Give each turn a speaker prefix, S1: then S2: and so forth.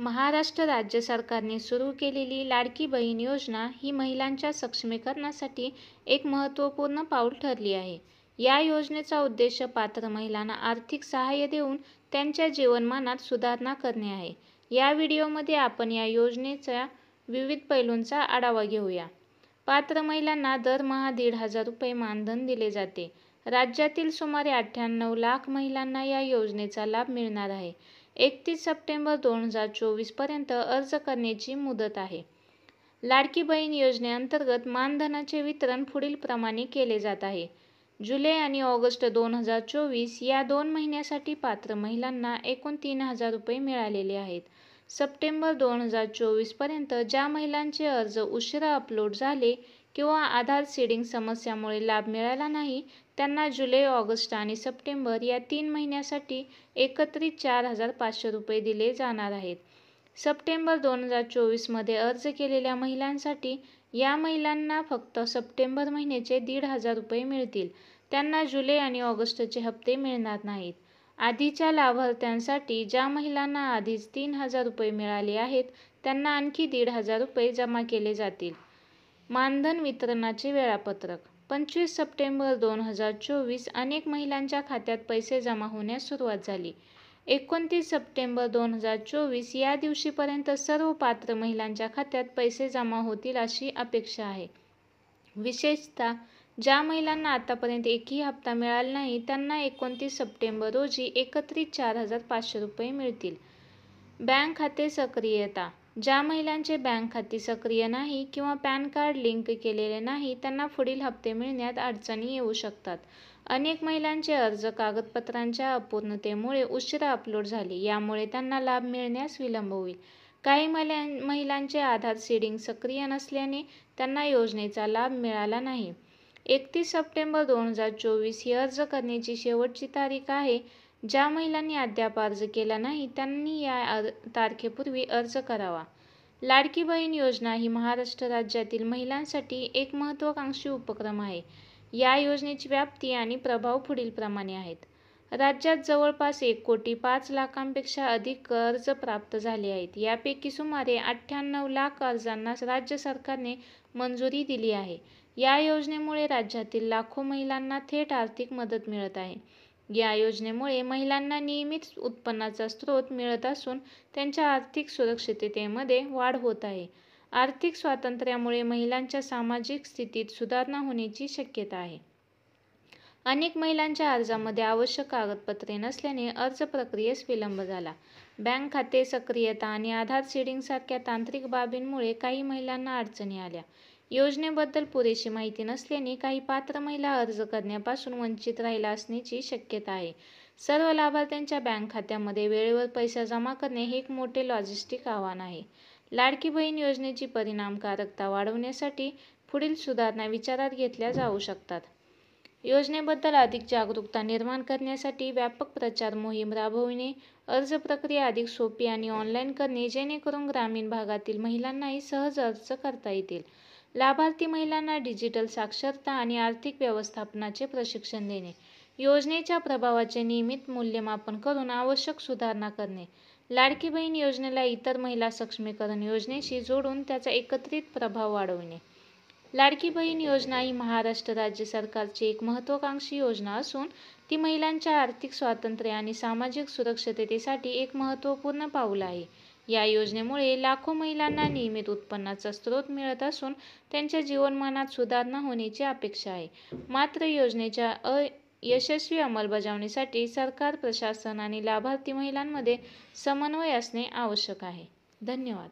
S1: महाराष्ट्र राज्य सरकारने सुरू केलेली लाडकी बहीण योजना ही महिलांच्या सक्षमीकरणासाठी एक महत्त्वपूर्ण पाऊल ठरली आहे. या योजनेचा उद्देश पात्र महिलांना आर्थिक सहाय्य देऊन त्यांच्या जीवनमानात सुधारणा करणे आहे. या व्हिडिओमध्ये आपण या योजनेच्या विविध पैलूंचा आढावा घेऊया. पात्र महिलांना दरमहा 1,500 रुपये मानधन दिले जाते. राज्यातील सुमारे 98 लाख महिलांना या योजनेचा लाभ मिळणार आहे. 31 सप्टेंबर 2024 पर्यंत अर्ज करण्याची मुदत आहे. लाडकी बहीण योजनेअंतर्गत मानधनाचे वितरण पुढील प्रमाणे केले जात आहे. जुलै आणि ऑगस्ट 2024 या 2 महिन्यासाठी पात्र महिलांना एकूण 3,000 रुपये मिळालेले आहेत. सप्टेंबर 2024 पर्यंत ज्या महिलांचे अर्ज उशिरा अपलोड झाले किंवा आधार सीडिंग समस्यामुळे लाभ मिळाला नाही, त्यांना जुलै, ऑगस्ट आणि सप्टेंबर या 3 महिन्यासाठी एकत्रित 4,500 रुपये दिले जाणार आहेत. सप्टेंबर 2024 मध्ये अर्ज केलेल्या महिलांसाठी या महिलांना फक्त सप्टेंबर महिन्याचे 1,500 रुपये मिळतील. त्यांना जुलै आणि ऑगस्टचे हप्ते मिळणार नाहीत. आधीच्या लाभार्थ्यांसाठी ज्या महिलांना आधीच 3,000 रुपये मिळाले आहेत, त्यांना आणखी 1,500 रुपये जमा केले जातील. मानधन वितरणाचे वेळापत्रक. 25 सप्टेंबर 2024 अनेक महिलांच्या खात्यात पैसे जमा होण्यास सुरुवात झाली. 29 सप्टेंबर 2024 या दिवशीपर्यंत सर्व पात्र महिलांच्या खात्यात पैसे जमा होतील अशी अपेक्षा आहे. विशेषतः ज्या महिलांना आतापर्यंत एकही हप्ता मिळाला नाही, त्यांना 29 सप्टेंबर रोजी एकत्रित 4,500 रुपये मिळतील. बँक खाते सक्रियता. ज्या महिलांचे बँक खाते सक्रिय नाही किंवा पॅन कार्ड लिंक केलेले नाही, त्यांना पुढील हप्ते मिळण्यात अडचणी येऊ शकतात. अनेक महिलांचे अर्ज कागदपत्रांच्या अपूर्णतेमुळे उशिरा अपलोड झाले, यामुळे त्यांना लाभ मिळण्यास विलंब होईल. काही महिलांचे आधार सीडिंग सक्रिय नसल्याने त्यांना योजनेचा लाभ मिळाला नाही. 31 सप्टेंबर 2024 ही अर्ज करण्याची शेवटची तारीख आहे. ज्या महिलांनी अद्याप अर्ज केला नाही, त्यांनी या तारखेपूर्वी अर्ज करावा. लाडकी बहीण योजना ही महाराष्ट्र राज्यातील महिलांसाठी एक महत्त्वाकांक्षी उपक्रम आहे. या योजनेची व्याप्ती आणि प्रभाव पुढील प्रमाणे आहेत. राज्यात जवळपास 1,05,00,000पेक्षा अधिक अर्ज प्राप्त झाले आहेत. यापैकी सुमारे 98 लाख अर्जांना राज्य सरकारने मंजुरी दिली आहे. या योजनेमुळे राज्यातील लाखो महिलांना थेट आर्थिक मदत मिळत आहे. या योजनेमुळे महिलांना नियमित उत्पन्नाचा स्रोत मिळत असून त्यांच्या आर्थिक सुरक्षिततेमध्ये वाढ होत आहे. आर्थिक स्वातंत्र्यामुळे महिलांच्या सामाजिक स्थितीत सुधारणा होण्याची शक्यता आहे. अनेक महिलांच्या अर्जामध्ये आवश्यक कागदपत्रे नसल्याने अर्ज प्रक्रियेस विलंब झाला. बँक खाते सक्रियता आणि आधार सीडिंगसारख्या तांत्रिक बाबींमुळे काही महिलांना अडचणी आल्या. योजनेबद्दल पुरेशी माहिती नसल्याने काही पात्र महिला अर्ज करण्यापासून वंचित राहिल्या असण्याची शक्यता आहे. सर्व लाभार्थ्यांच्या बँक खात्यामध्ये वेळेवर पैसा जमा करणे हे एक मोठे लॉजिस्टिक आव्हान आहे. लाडकी बहीण योजनेची परिणामकारकता वाढवण्यासाठी पुढील सुधारणा विचारात घेतल्या जाऊ शकतात. योजनेबद्दल अधिक जागरूकता निर्माण करण्यासाठी व्यापक प्रचार मोहीम राबविणे, अर्ज प्रक्रिया अधिक सोपी आणि ऑनलाईन करणे जेणेकरून ग्रामीण भागातील महिलांनाही सहज अर्ज करता येतील. लाभार्थी महिलांना डिजिटल साक्षरता आणि आर्थिक व्यवस्थापनाचे प्रशिक्षण देणे. योजनेच्या प्रभावाचे नियमित मूल्यमापन करून आवश्यक सुधारणा करणे. लाडकी बहीण योजनेला इतर महिला सक्षमीकरण योजनेशी जोडून त्याचा एकत्रित प्रभाव वाढविणे. लाडकी बहीण योजना ही महाराष्ट्र राज्य सरकारची एक महत्त्वाकांक्षी योजना असून ती महिलांच्या आर्थिक स्वातंत्र्य आणि सामाजिक सुरक्षिततेसाठी एक महत्त्वपूर्ण पाऊल आहे. या योजनेमुळे लाखो महिलांना नियमित उत्पन्नाचा स्रोत मिळत असून त्यांच्या जीवनमानात सुधारणा होण्याची अपेक्षा आहे. मात्र योजनेच्या यशस्वी अंमलबजावणीसाठी सरकार, प्रशासन आणि लाभार्थी महिलांमध्ये समन्वय असणे आवश्यक आहे. धन्यवाद.